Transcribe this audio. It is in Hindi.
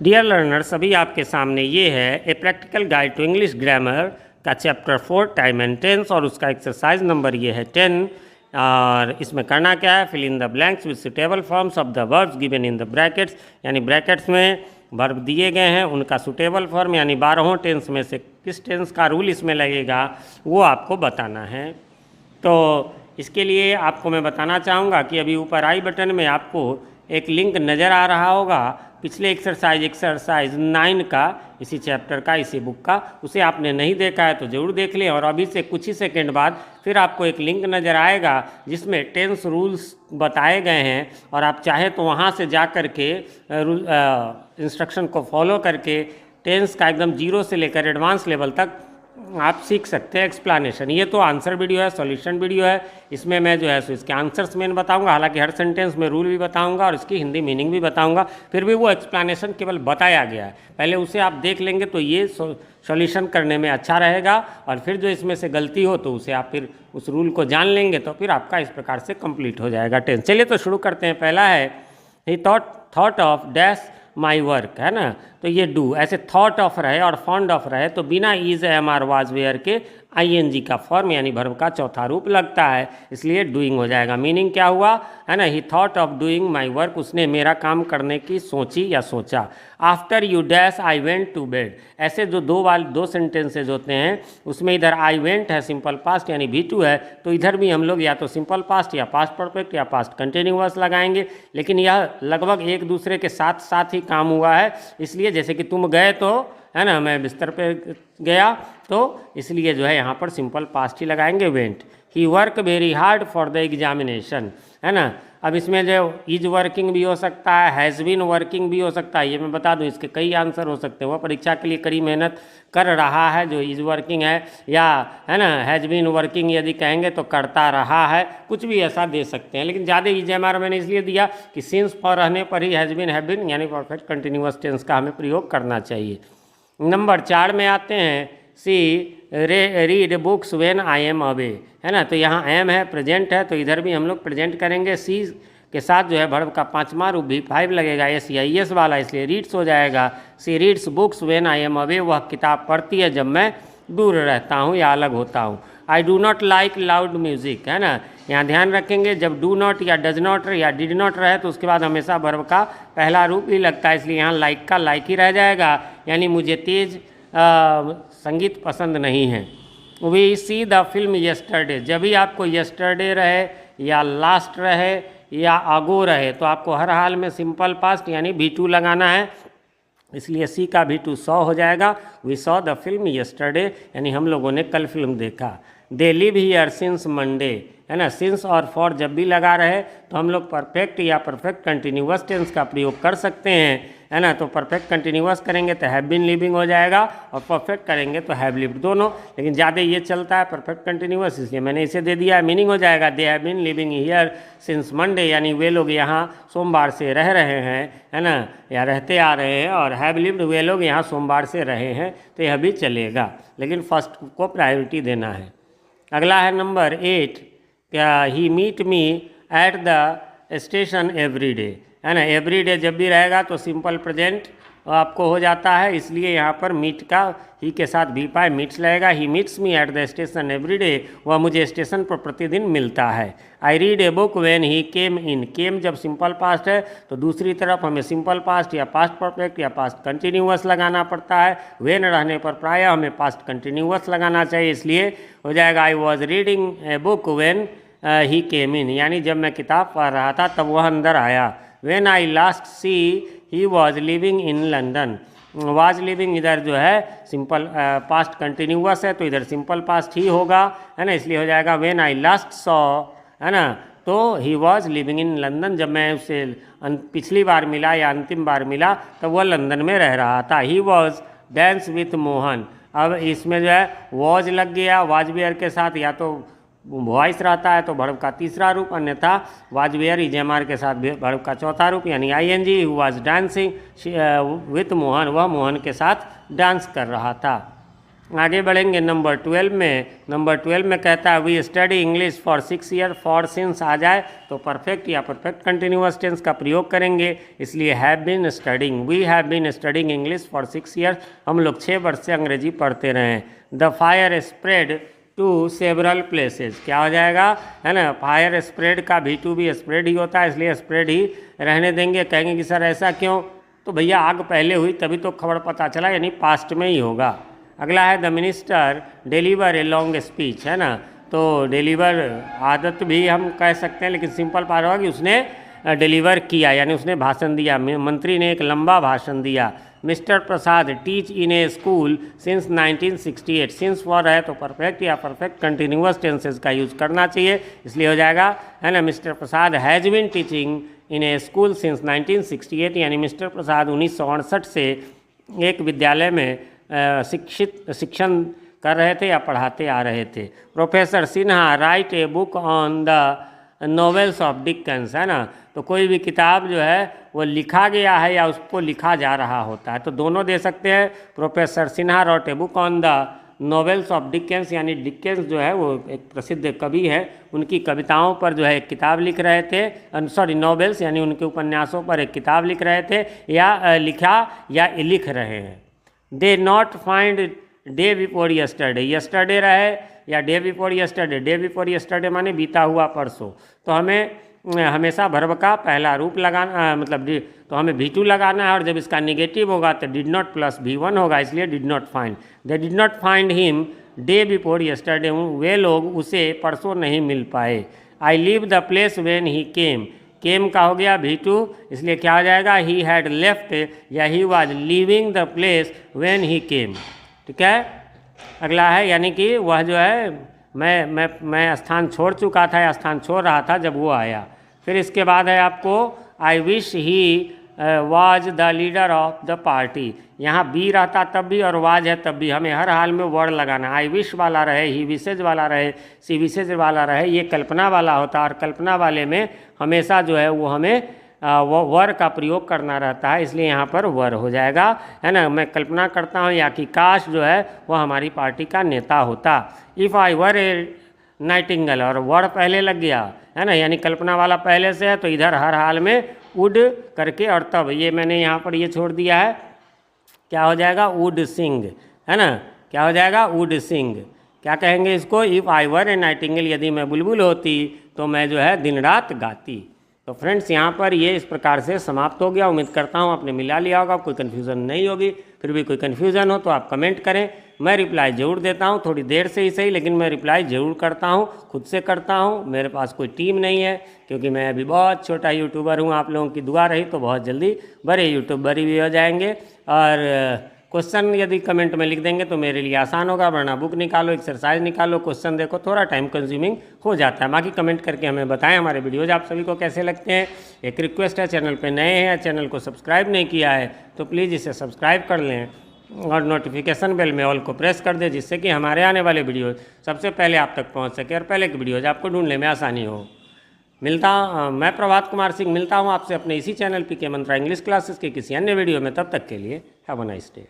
डियर लर्नर्स, अभी आपके सामने ये है a practical guide to English grammar का चैप्टर 4 टाइम एंड टेंस, और उसका एक्सरसाइज नंबर ये है 10। और इसमें करना क्या है, fill in the blanks with suitable forms of the verbs given in the brackets, यानी ब्रैकेट्स में वर्ब दिए गए हैं उनका सुटेबल फॉर्म यानी 12 टेंस में से किस टेंस का रूल इसमें लगेगा वो आपको बताना है। तो इसके लिए आपको मैं बताना चाहूँगा कि अभी ऊपर आई बटन में आपको एक लिंक नज़र आ रहा होगा पिछले एक्सरसाइज 9 का, इसी चैप्टर का, इसी बुक का। उसे आपने नहीं देखा है तो ज़रूर देख लें। और अभी से कुछ ही सेकंड बाद फिर आपको एक लिंक नज़र आएगा जिसमें टेंस रूल्स बताए गए हैं, और आप चाहे तो वहाँ से जा कर के इंस्ट्रक्शन को फॉलो करके टेंस का एकदम 0 से लेकर एडवांस लेवल तक आप सीख सकते हैं एक्सप्लेनेशन। ये तो आंसर वीडियो है, सॉल्यूशन वीडियो है। इसमें मैं जो है सो इसके आंसर्स मेन बताऊंगा, हालांकि हर सेंटेंस में रूल भी बताऊंगा और इसकी हिंदी मीनिंग भी बताऊंगा। फिर भी वो एक्सप्लेनेशन केवल बताया गया है, पहले उसे आप देख लेंगे तो ये सॉल्यूशन करने में अच्छा रहेगा। और फिर जो इसमें से गलती हो तो उसे आप फिर उस रूल को जान लेंगे तो फिर आपका इस प्रकार से कंप्लीट हो जाएगा टेंस। चलिए तो शुरू करते हैं। पहला है ही thought of dash my work, है ना। तो ये डू ऐसे थॉट ऑफ रहे और फॉन्ड ऑफ रहे तो बिना is am are was were के आईएनजी का फॉर्म यानी वर्ब का चौथा रूप लगता है, इसलिए डूइंग हो जाएगा। मीनिंग क्या हुआ, है ना, he thought of doing my work, उसने मेरा काम करने की सोची या सोचा। After you dash I went to bed, ऐसे जो दो सेंटेंसेज होते हैं उसमें इधर आई वेंट है सिंपल पास्ट यानी V2 है, तो इधर भी हम लोग या तो सिंपल पास्ट या पास्ट परफेक्ट या पास्ट कंटिन्यूअस लगाएंगे। लेकिन यह लगभग एक दूसरे के साथ साथ ही काम हुआ है, इसलिए जैसे कि तुम गए तो, है ना, मैं बिस्तर पे गया, तो इसलिए जो है यहाँ पर सिंपल पास्ट ही लगाएंगे went. He work very hard for the examination, है ना। अब इसमें जो इज वर्किंग भी हो सकता है, हैज़ बीन वर्किंग भी हो सकता है, ये मैं बता दूं इसके कई आंसर हो सकते हैं। वह परीक्षा के लिए कड़ी मेहनत कर रहा है जो इज वर्किंग है, या, है ना, हैज़ बीन वर्किंग यदि कहेंगे तो करता रहा है, कुछ भी ऐसा दे सकते हैं। लेकिन ज़्यादा इज एम आर मैंने इसलिए दिया कि सिंस फॉर रहने पर ही हैज़ बीन हैव बीन यानी परफेक्ट कंटिन्यूअस टेंस का हमें प्रयोग करना चाहिए। नंबर 4 में आते हैं, she read books when I am away, है ना। तो यहाँ एम है, प्रेजेंट है, तो इधर भी हम लोग प्रेजेंट करेंगे। सी के साथ जो है वर्ब का 5वां रूप V5 लगेगा, SEIS वाला, इसलिए रीड्स हो जाएगा। She reads books when I am away, वह किताब पढ़ती है जब मैं दूर रहता हूँ या अलग होता हूँ। I do not like loud music, है ना। यहाँ ध्यान रखेंगे जब डू नॉट या डज नॉट या डिड नॉट रहे तो उसके बाद हमेशा वर्ब का पहला रूप ही लगता है, इसलिए यहाँ लाइक का लाइक ही रह जाएगा, यानी मुझे तेज संगीत पसंद नहीं है। We see the film yesterday, जब भी आपको यस्टरडे रहे या लास्ट रहे या अगो रहे तो आपको हर हाल में सिंपल पास्ट यानी V2 लगाना है, इसलिए सी का V2 100 हो जाएगा। We saw the film yesterday यानी हम लोगों ने कल फिल्म देखा। They live here since Monday, है ना। सिंस और फॉर जब भी लगा रहे तो हम लोग परफेक्ट या परफेक्ट कंटिन्यूअस टेंस का प्रयोग कर सकते हैं, है ना। तो परफेक्ट कंटिन्यूअस करेंगे तो हैव बीन लिविंग हो जाएगा, और परफेक्ट करेंगे तो हैव लिव्ड, दोनों। लेकिन ज़्यादा ये चलता है परफेक्ट कंटिन्यूअस, इसलिए मैंने इसे दे दिया है। मीनिंग हो जाएगा they have been living here since Monday, यानी वे लोग यहाँ सोमवार से रह रहे हैं, है ना, या रहते आ रहे हैं। और हैव लिव्ड, वे लोग यहाँ सोमवार से रहे हैं, तो यह भी चलेगा, लेकिन फर्स्ट को प्रायोरिटी देना है। अगला है नंबर 8, क्या he meet me at the station every day, है ना। एवरी डे जब भी रहेगा तो सिंपल प्रेजेंट आपको हो जाता है, इसलिए यहाँ पर मीट का ही के साथ V5 मीट्स लगेगा। He meets me at the station every day, वह मुझे स्टेशन पर प्रतिदिन मिलता है। I read a book when he came in, came जब सिंपल पास्ट है तो दूसरी तरफ हमें सिंपल पास्ट या पास्ट परफेक्ट या पास्ट कंटिन्यूअस लगाना पड़ता है। व्हेन रहने पर प्रायः हमें पास्ट कंटिन्यूअस लगाना चाहिए, इसलिए हो जाएगा I was reading a book when he came in, यानी जब मैं किताब पढ़ रहा था तब वह अंदर आया। When I last see he was living in London, was living इधर जो है सिंपल पास्ट कंटिन्यूअस है तो इधर सिंपल पास्ट ही होगा, है ना, इसलिए हो जाएगा व्हेन आई लास्ट सॉ, है ना। तो ही वॉज लिविंग इन लंदन, जब मैं उसे पिछली बार मिला या अंतिम बार मिला तब वह लंदन में रह रहा था। He was dance with Mohan, अब इसमें जो है वॉज लग गया वाज वेयर के साथ, या तो वॉइस रहता है तो वर्ब का तीसरा रूप, अन्यथा was were is am are के साथ वर्ब का चौथा रूप यानी ING। Who was dancing with Mohan, वह मोहन के साथ डांस कर रहा था। आगे बढ़ेंगे नंबर 12 में। नंबर 12 में कहता है we study English for 6 year. For since आ जाए तो परफेक्ट या परफेक्ट कंटिन्यूअस टेंस का प्रयोग करेंगे, इसलिए have been studying, we have been studying English for 6 year. हम लोग 6 वर्ष से अंग्रेजी पढ़ते रहे हैं। The fire spread to several places, क्या हो जाएगा, है ना, फायर स्प्रेड का V2 भी स्प्रेड ही होता है, इसलिए स्प्रेड ही रहने देंगे। कहेंगे कि सर ऐसा क्यों, तो भैया आग पहले हुई तभी तो खबर पता चला, यानी पास्ट में ही होगा। अगला है the minister deliver a long speech, है ना, तो डिलीवर आदत भी हम कह सकते हैं, लेकिन सिंपल पार होगा कि उसने डिलीवर किया, यानी उसने भाषण दिया। मंत्री ने एक लंबा भाषण दिया। Mister Prasad teach in a school since 1968। Since for है तो परफेक्ट या परफेक्ट कंटिन्यूअस टेंसेस का यूज करना चाहिए, इसलिए हो जाएगा, है ना, mister Prasad has been teaching in a school since 1968, यानी मिस्टर प्रसाद 1968 से एक विद्यालय में शिक्षण कर रहे थे या पढ़ाते आ रहे थे। Professor Sinha right A book on the novels of Dickens, है ना, तो कोई भी किताब जो है वो लिखा गया है या उसको लिखा जा रहा होता है, तो दोनों दे सकते हैं। Professor Sinha wrote a book on the novels of Dickens, यानी डिकेंस जो है वो एक प्रसिद्ध कवि है, उनकी कविताओं पर जो है एक किताब लिख रहे थे, सॉरी नॉवेल्स यानी उनके उपन्यासों पर एक किताब लिख रहे थे, या लिखा या लिख रहे हैं। They not find day before yesterday, yesterday रहे या day before yesterday, day before yesterday माने बीता हुआ परसों, तो हमें हमेशा वर्ब का पहला रूप लगाना, मतलब तो हमें V2 लगाना है, और जब इसका निगेटिव होगा तो डिड नॉट प्लस V1 होगा, इसलिए did not find. They did not find him day before yesterday, वे लोग उसे परसों नहीं मिल पाए। I leave the place when he came, came का हो गया V2, इसलिए क्या हो जाएगा, ही हैड लेफ्ट या he was leaving the place when he came. ठीक है, अगला है, यानी कि वह जो है मैं स्थान छोड़ चुका था या स्थान छोड़ रहा था जब वो आया। फिर इसके बाद है आपको I wish he was the leader of the party, यहाँ बी रहता तब भी और वाज है तब भी, हमें हर हाल में वर्ड लगाना। आई विश वाला रहे, ही विशेज वाला रहे, सी विशेज वाला रहे, ये कल्पना वाला होता, और कल्पना वाले में हमेशा जो है वो हमें वो वर का प्रयोग करना रहता है, इसलिए यहाँ पर वर हो जाएगा, है ना। मैं कल्पना करता हूँ या कि काश जो है वो हमारी पार्टी का नेता होता। If I were A Nightingale, और वर पहले लग गया, है ना, यानी कल्पना वाला पहले से है, तो इधर हर हाल में वुड करके और तब, ये मैंने यहाँ पर ये छोड़ दिया है, क्या हो जाएगा, वुड सिंग, है ना, क्या हो जाएगा, वुड सिंग। क्या कहेंगे इसको, if I were A Nightingale, यदि मैं बुलबुल होती तो मैं जो है दिन रात गाती। तो फ्रेंड्स यहाँ पर ये इस प्रकार से समाप्त हो गया। उम्मीद करता हूँ आपने मिला लिया होगा, कोई कन्फ्यूज़न नहीं होगी। फिर भी कोई कन्फ्यूज़न हो तो आप कमेंट करें, मैं रिप्लाई ज़रूर देता हूँ, थोड़ी देर से ही सही, लेकिन मैं रिप्लाई ज़रूर करता हूँ, खुद से करता हूँ। मेरे पास कोई टीम नहीं है, क्योंकि मैं अभी बहुत छोटा यूट्यूबर हूँ। आप लोगों की दुआ रही तो बहुत जल्दी बड़े यूट्यूबर भी हो जाएंगे। और क्वेश्चन यदि कमेंट में लिख देंगे तो मेरे लिए आसान होगा, वरना बुक निकालो, एक्सरसाइज निकालो, क्वेश्चन देखो, थोड़ा टाइम कंज्यूमिंग हो जाता है। बाकी कमेंट करके हमें बताएं हमारे वीडियोज़ आप सभी को कैसे लगते हैं। एक रिक्वेस्ट है, चैनल पे नए हैं, चैनल को सब्सक्राइब नहीं किया है तो प्लीज़ इसे सब्सक्राइब कर लें, और नोटिफिकेशन बेल में ऑल को प्रेस कर दें, जिससे कि हमारे आने वाले वीडियो सबसे पहले आप तक पहुँच सके और पहले की वीडियोज़ आपको ढूंढने में आसानी हो। मैं प्रभात कुमार सिंह मिलता हूँ आपसे अपने इसी चैनल PK मंत्रा इंग्लिश क्लासेस के किसी अन्य वीडियो में। तब तक के लिए हैव अ नाइस डे।